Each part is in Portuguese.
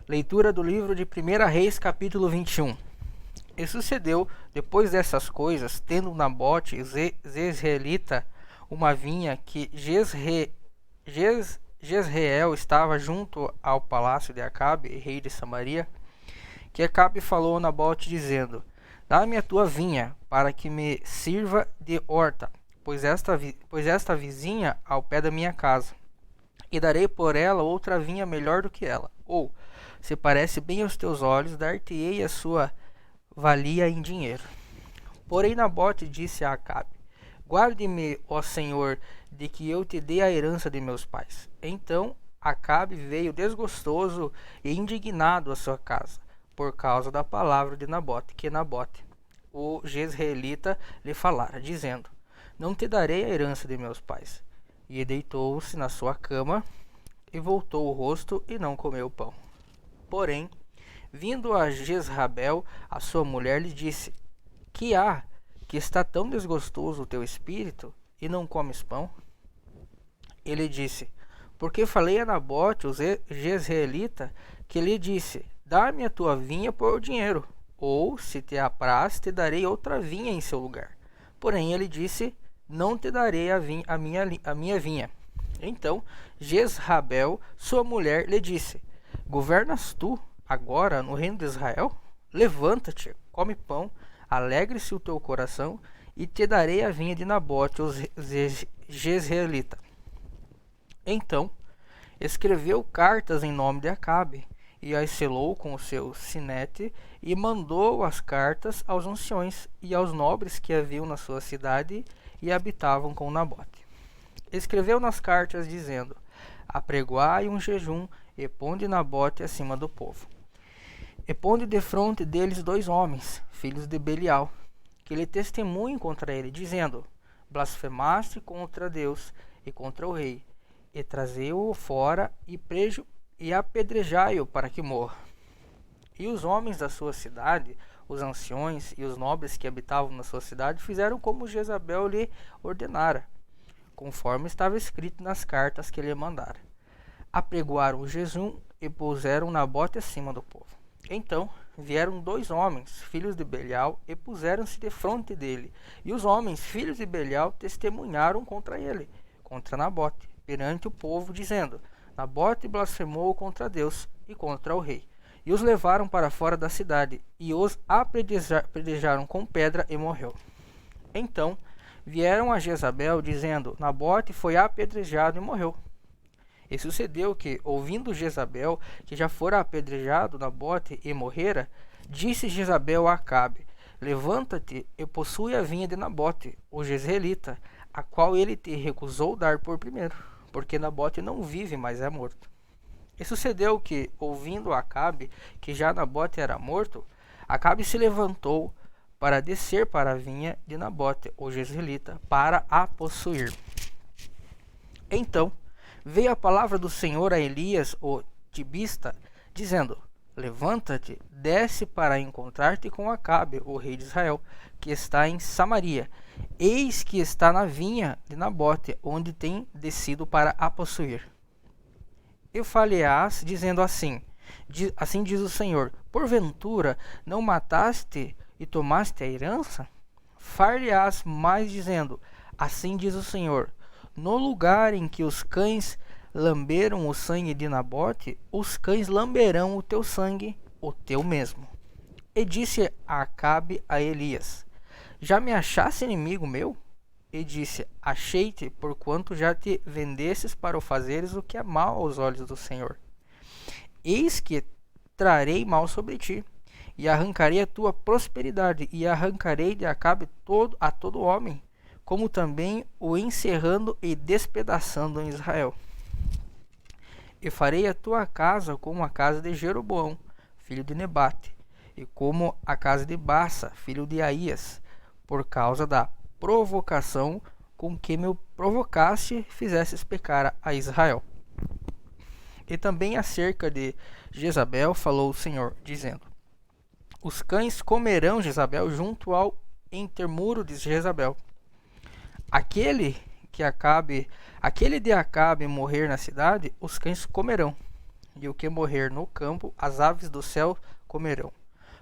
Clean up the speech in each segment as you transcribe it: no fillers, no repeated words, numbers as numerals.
Leitura do livro de 1 Reis, capítulo 21. E sucedeu, depois dessas coisas, tendo Nabote, Jezreelita, uma vinha que Jezreel estava junto ao palácio de Acabe, rei de Samaria, que Acabe falou a Nabote, dizendo: Dá-me a tua vinha, para que me sirva de horta, pois esta vizinha ao pé da minha casa, e darei por ela outra vinha melhor do que ela. Ou, se parece bem aos teus olhos, dar-te-ei a sua valia em dinheiro. Porém Nabote disse a Acabe: Guarde-me, ó Senhor, de que eu te dê a herança de meus pais. Então Acabe veio desgostoso e indignado à sua casa, por causa da palavra de Nabote, que Nabote, o Jezreelita, lhe falara, dizendo: Não te darei a herança de meus pais. E deitou-se na sua cama, e voltou o rosto, e não comeu pão. Porém, vindo a Jezabel, a sua mulher, lhe disse: Que há, que está tão desgostoso o teu espírito, e não comes pão? Ele disse: Porque falei a Nabote, o Jezreelita, que lhe disse: Dá-me a tua vinha por dinheiro, ou, se te apraz, te darei outra vinha em seu lugar. Porém ele disse: Não te darei a minha vinha. Então Jezabel, sua mulher, lhe disse: Governas tu agora no reino de Israel? Levanta-te, come pão, alegre-se o teu coração, e te darei a vinha de Nabote, o Jezreelita. Então escreveu cartas em nome de Acabe, e as selou com o seu sinete, e mandou as cartas aos anciões e aos nobres que haviam na sua cidade e habitavam com Nabote. Escreveu nas cartas, dizendo: Apregoai um jejum, e ponde Nabote acima do povo. E ponde defronte deles 2 homens, filhos de Belial, que lhe testemunhem contra ele, dizendo: Blasfemaste contra Deus e contra o rei, e trazei-o fora e apedrejai-o para que morra. E os homens da sua cidade, os anciões e os nobres que habitavam na sua cidade, fizeram como Jezabel lhe ordenara, conforme estava escrito nas cartas que lhe mandara. Apregoaram o jejum e puseram Nabote acima do povo. Então vieram 2 homens, filhos de Belial, e puseram-se defronte dele. E os homens, filhos de Belial, testemunharam contra ele, contra Nabote, perante o povo, dizendo: Nabote blasfemou contra Deus e contra o rei. E os levaram para fora da cidade, e os apedrejaram com pedra, e morreu. Então vieram a Jezabel, dizendo: Nabote foi apedrejado e morreu. E sucedeu que, ouvindo Jezabel que já fora apedrejado Nabote e morrera, disse Jezabel a Acabe: Levanta-te e possui a vinha de Nabote, o Jezreelita, a qual ele te recusou dar por primeiro, porque Nabote não vive, mas é morto. E sucedeu que, ouvindo Acabe que já Nabote era morto, Acabe se levantou para descer para a vinha de Nabote, o Jezreelita, para a possuir. Então veio a palavra do Senhor a Elias, o tibista, dizendo: Levanta-te, desce para encontrar-te com Acabe, o rei de Israel, que está em Samaria. Eis que está na vinha de Nabote, onde tem descido para a possuir. E fale-ás, dizendo assim: Assim diz o Senhor: Porventura não mataste e tomaste a herança? Far-lhe-ás mais, dizendo: Assim diz o Senhor: No lugar em que os cães lamberam o sangue de Nabote, os cães lamberão o teu sangue, o teu mesmo. E disse Acabe a Elias: Já me achaste inimigo meu? E disse: Achei-te, porquanto já te vendestes para o fazeres o que é mal aos olhos do Senhor. Eis que trarei mal sobre ti, e arrancarei a tua prosperidade, e arrancarei de Acabe a todo homem, como também o encerrando e despedaçando em Israel. E farei a tua casa como a casa de Jeroboão, filho de Nebate, e como a casa de Baasa, filho de Aías, por causa da provocação com que me provocaste, fizestes pecar a Israel. E também acerca de Jezabel falou o Senhor, dizendo: Os cães comerão Jezabel junto ao intermuro de Jezabel. Aquele de Acabe morrer na cidade, os cães comerão. e o que morrer no campo, as aves do céu comerão.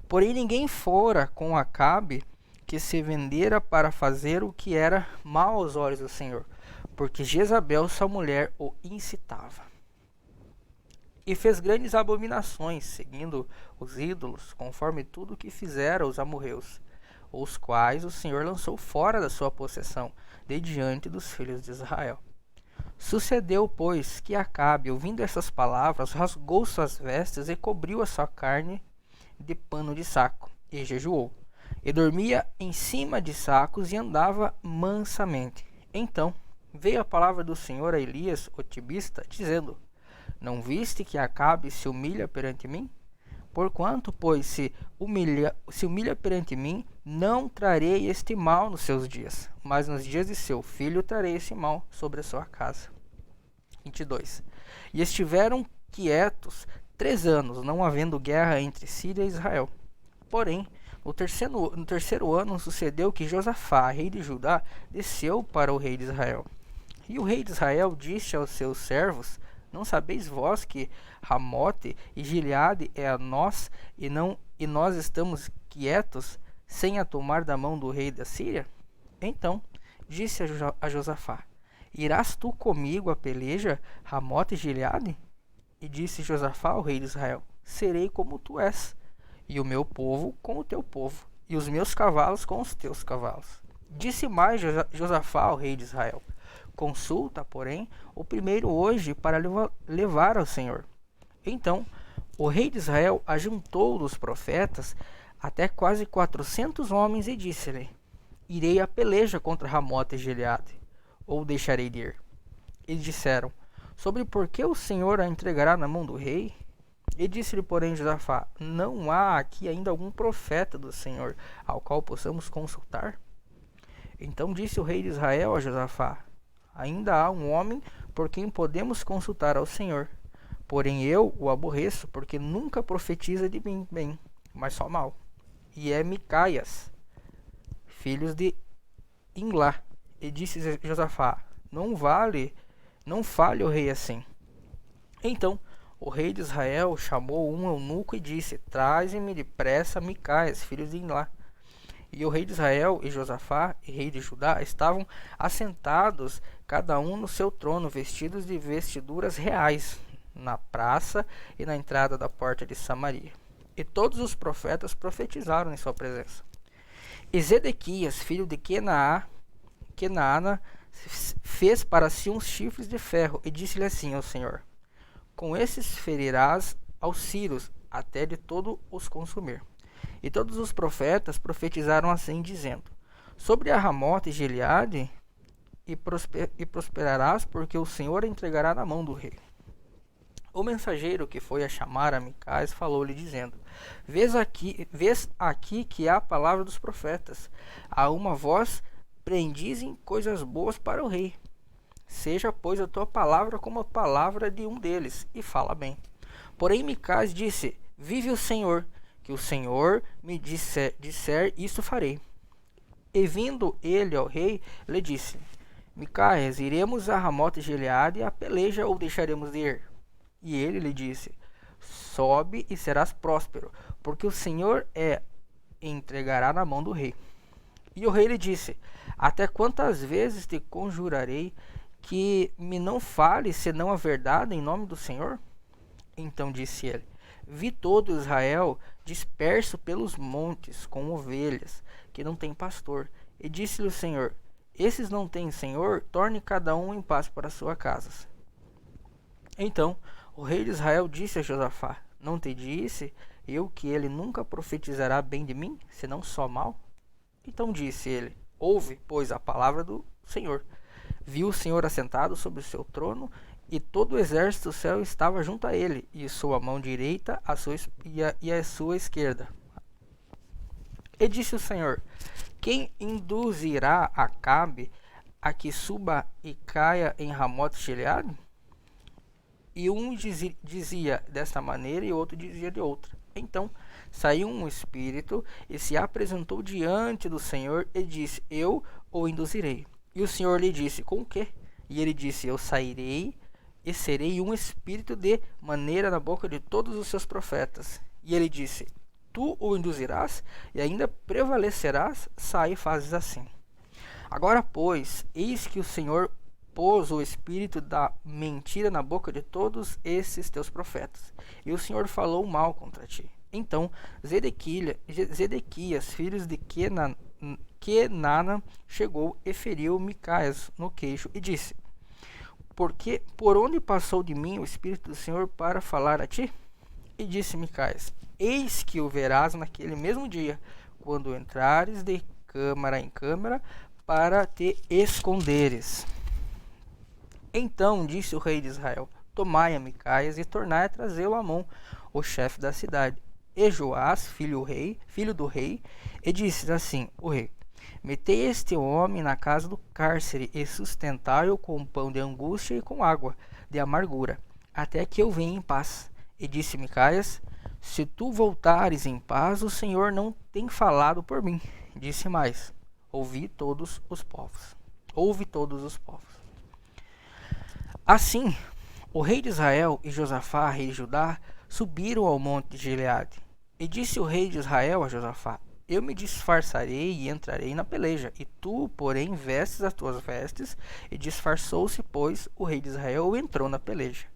Porém ninguém fora com Acabe, que se vendera para fazer o que era mal aos olhos do Senhor, porque Jezabel, sua mulher, o incitava. E fez grandes abominações, seguindo os ídolos, conforme tudo o que fizeram os amorreus, os quais o Senhor lançou fora da sua possessão, de diante dos filhos de Israel. Sucedeu, pois, que Acabe, ouvindo essas palavras, rasgou suas vestes e cobriu a sua carne de pano de saco, e jejuou. E dormia em cima de sacos e andava mansamente. Então veio a palavra do Senhor a Elias, o tibista, dizendo: Não viste que Acabe se humilha perante mim? Porquanto, pois, se humilha perante mim, não trarei este mal nos seus dias, mas nos dias de seu filho trarei esse mal sobre a sua casa. 22. E estiveram quietos 3 anos, não havendo guerra entre Síria e Israel. Porém, no terceiro ano sucedeu que Josafá, rei de Judá, desceu para o rei de Israel. E o rei de Israel disse aos seus servos: Não sabeis vós que Ramote e Gileade é a nós, e nós estamos quietos, sem a tomar da mão do rei da Síria? Então disse a Josafá: Irás tu comigo a peleja, Ramote e Gileade? E disse Josafá ao rei de Israel: Serei como tu és, e o meu povo com o teu povo, e os meus cavalos com os teus cavalos. Disse mais Josafá ao rei de Israel: Consulta, porém, o primeiro hoje para levar ao Senhor. Então o rei de Israel ajuntou dos profetas até quase 400 homens e disse-lhe: Irei a peleja contra Ramote e Gileade, ou deixarei de ir? E disseram: Sobre por que o Senhor a entregará na mão do rei? E disse-lhe, porém, Josafá: Não há aqui ainda algum profeta do Senhor, ao qual possamos consultar? Então disse o rei de Israel a Josafá: Ainda há um homem por quem podemos consultar ao Senhor. Porém eu o aborreço, porque nunca profetiza de mim bem, mas só mal. E é Micaias, filhos de Imlá. E disse Josafá: Não fale o rei assim. Então o rei de Israel chamou um eunuco e disse: Traze-me depressa Micaias, filhos de Imlá. E o rei de Israel e Josafá, e rei de Judá, estavam assentados, cada um no seu trono, vestidos de vestiduras reais, na praça e na entrada da porta de Samaria. E todos os profetas profetizaram em sua presença. E Zedequias, filho de Kenaana, fez para si uns chifres de ferro, e disse-lhe assim ao Senhor: Com esses ferirás aos sírios, até de todo os consumir. E todos os profetas profetizaram assim, dizendo: Sobre a Ramote e Gileade e prosperarás, porque o Senhor a entregará na mão do rei. O mensageiro que foi a chamar a Micaias falou-lhe, dizendo: Vês aqui que há a palavra dos profetas. A uma voz prendizem coisas boas para o rei. Seja, pois, a tua palavra como a palavra de um deles, e fala bem. Porém Micaias disse: Vive o Senhor, que o Senhor me disser isso farei. E vindo ele ao rei, lhe disse: Micaias, iremos a Ramote e Gileade a peleja, ou deixaremos de ir? E ele lhe disse: Sobe e serás próspero, porque o Senhor entregará na mão do rei. E o rei lhe disse: Até quantas vezes te conjurarei que me não fales senão a verdade em nome do Senhor? Então disse ele: Vi todo Israel disperso pelos montes, com ovelhas, que não tem pastor. E disse-lhe o Senhor: Esses não têm senhor, torne cada um em paz para sua casa. Então o rei de Israel disse a Josafá: Não te disse eu que ele nunca profetizará bem de mim, senão só mal? Então disse ele: Ouve, pois, a palavra do Senhor. Viu o Senhor assentado sobre o seu trono, e todo o exército do céu estava junto a ele, e sua mão direita a sua esquerda. E disse o Senhor: Quem induzirá Acabe a que suba e caia em Ramote Gileade? E um dizia desta maneira, e outro dizia de outra. Então saiu um espírito e se apresentou diante do Senhor e disse: Eu o induzirei. E o Senhor lhe disse: Com o quê? E ele disse: Eu sairei e serei um espírito de maneira na boca de todos os seus profetas. E ele disse: Tu o induzirás e ainda prevalecerás, sai e fazes assim. Agora, pois, eis que o Senhor pôs o espírito da mentira na boca de todos esses teus profetas, e o Senhor falou mal contra ti. Então Zedequias, filho de Kenana, chegou e feriu Micaias no queixo e disse: Porque por onde passou de mim o Espírito do Senhor para falar a ti? E disse Micaias: Eis que o verás naquele mesmo dia, quando entrares de câmara em câmara, para te esconderes. Então disse o rei de Israel: Tomai a Micaias e tornai a trazê-lo a Amon, o chefe da cidade. E Joás, filho do rei, e disse assim o rei: Metei este homem na casa do cárcere e sustentai-o com pão de angústia e com água de amargura, até que eu venha em paz. E disse Micaias: Se tu voltares em paz, o Senhor não tem falado por mim. Disse mais: Ouve todos os povos. Assim, o rei de Israel e Josafá, rei de Judá, subiram ao monte de Gileade. E disse o rei de Israel a Josafá: Eu me disfarçarei e entrarei na peleja, e tu, porém, vestes as tuas vestes. E disfarçou-se, pois, o rei de Israel e entrou na peleja.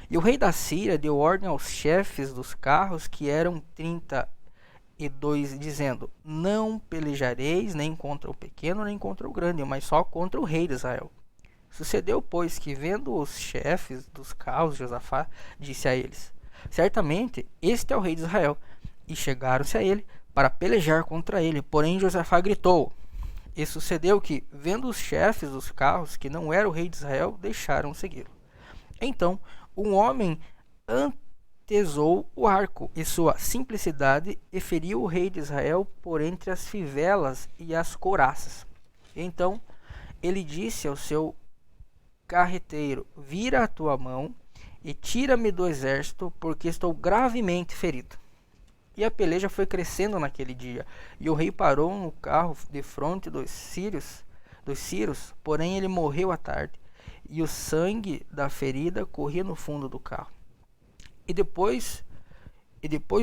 E o rei da Síria deu ordem aos chefes dos carros, que eram 32, dizendo: Não pelejareis nem contra o pequeno, nem contra o grande, mas só contra o rei de Israel. Sucedeu, pois, que vendo os chefes dos carros, Josafá disse a eles: Certamente este é o rei de Israel. E chegaram-se a ele para pelejar contra ele. Porém Josafá gritou. E sucedeu que, vendo os chefes dos carros que não era o rei de Israel, deixaram segui-lo. Então um homem antesou o arco e sua simplicidade e feriu o rei de Israel por entre as fivelas e as couraças. Então ele disse ao seu carreteiro: Vira a tua mão e tira-me do exército, porque estou gravemente ferido. E a peleja foi crescendo naquele dia, e o rei parou no carro defronte dos sírios, porém ele morreu à tarde, e o sangue da ferida corria no fundo do carro. E depois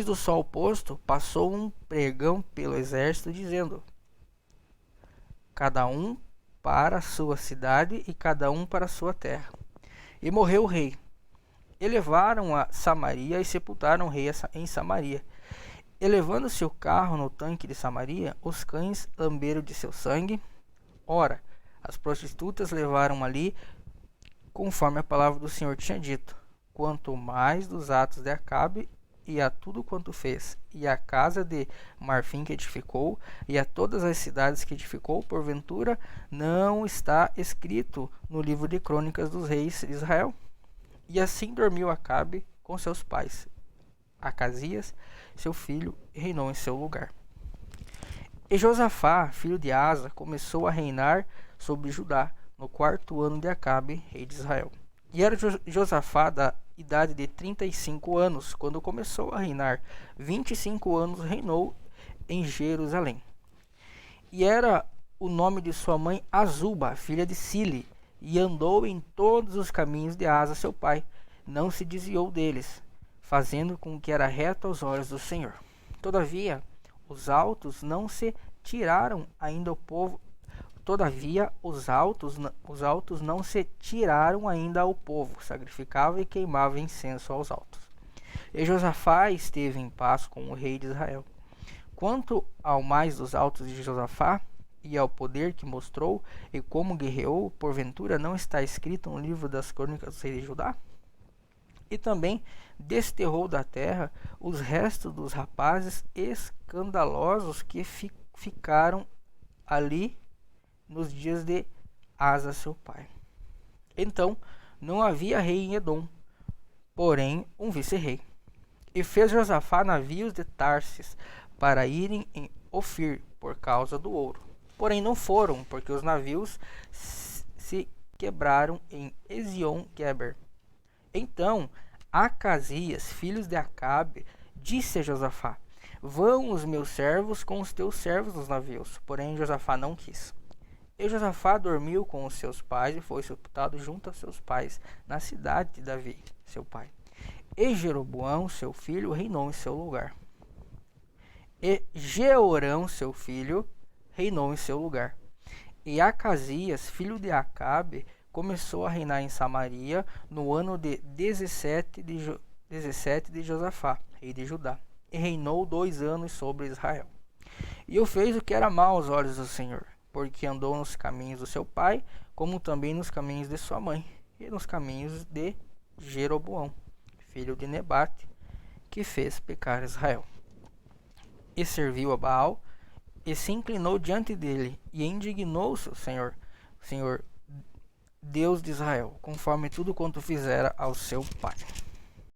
do sol posto, passou um pregão pelo exército, dizendo: Cada um para a sua cidade e cada um para a sua terra. E morreu o rei. E levaram a Samaria e sepultaram o rei em Samaria. E levando-se o carro no tanque de Samaria, os cães lamberam de seu sangue. Ora, as prostitutas levaram ali, conforme a palavra do Senhor tinha dito, quanto mais dos atos de Acabe, e a tudo quanto fez, e a casa de marfim que edificou, e a todas as cidades que edificou, porventura, não está escrito no livro de crônicas dos reis de Israel? E assim dormiu Acabe com seus pais. Acasias, seu filho, reinou em seu lugar. E Josafá, filho de Asa, começou a reinar sobre Judá no 4º ano de Acabe, rei de Israel. E era Josafá da idade de 35 anos, quando começou a reinar. 25 anos reinou em Jerusalém. E era o nome de sua mãe Azuba, filha de Sili, e andou em todos os caminhos de Asa, seu pai. Não se desviou deles, fazendo com que era reto aos olhos do Senhor. Todavia, os altos não se tiraram ainda ao povo. Os altos não se tiraram ainda ao povo, sacrificava e queimava incenso aos altos. E Josafá esteve em paz com o rei de Israel. Quanto ao mais dos altos de Josafá, e ao poder que mostrou, e como guerreou, porventura não está escrito no livro das crônicas do rei de Judá? E também desterrou da terra os restos dos rapazes escandalosos que ficaram ali nos dias de Asa, seu pai. Então não havia rei em Edom, porém um vice-rei. E fez Josafá navios de Tarsis para irem em Ofir por causa do ouro. Porém não foram, porque os navios se quebraram em Ezion-Geber. Então Acasias, filho de Acabe, disse a Josafá: Vão os meus servos com os teus servos nos navios. Porém Josafá não quis. E Josafá dormiu com os seus pais e foi sepultado junto a seus pais, na cidade de Davi, seu pai. E Jeroboão, seu filho, reinou em seu lugar. E Jeorão, seu filho, reinou em seu lugar. E Acasias, filho de Acabe, começou a reinar em Samaria no ano de 17 de Josafá, rei de Judá. E reinou 2 anos sobre Israel. E fez o que era mau aos olhos do Senhor, porque andou nos caminhos do seu pai, como também nos caminhos de sua mãe, e nos caminhos de Jeroboão, filho de Nebate, que fez pecar Israel. E serviu a Baal, e se inclinou diante dele, e indignou-se o Senhor, Deus de Israel, conforme tudo quanto fizera ao seu pai.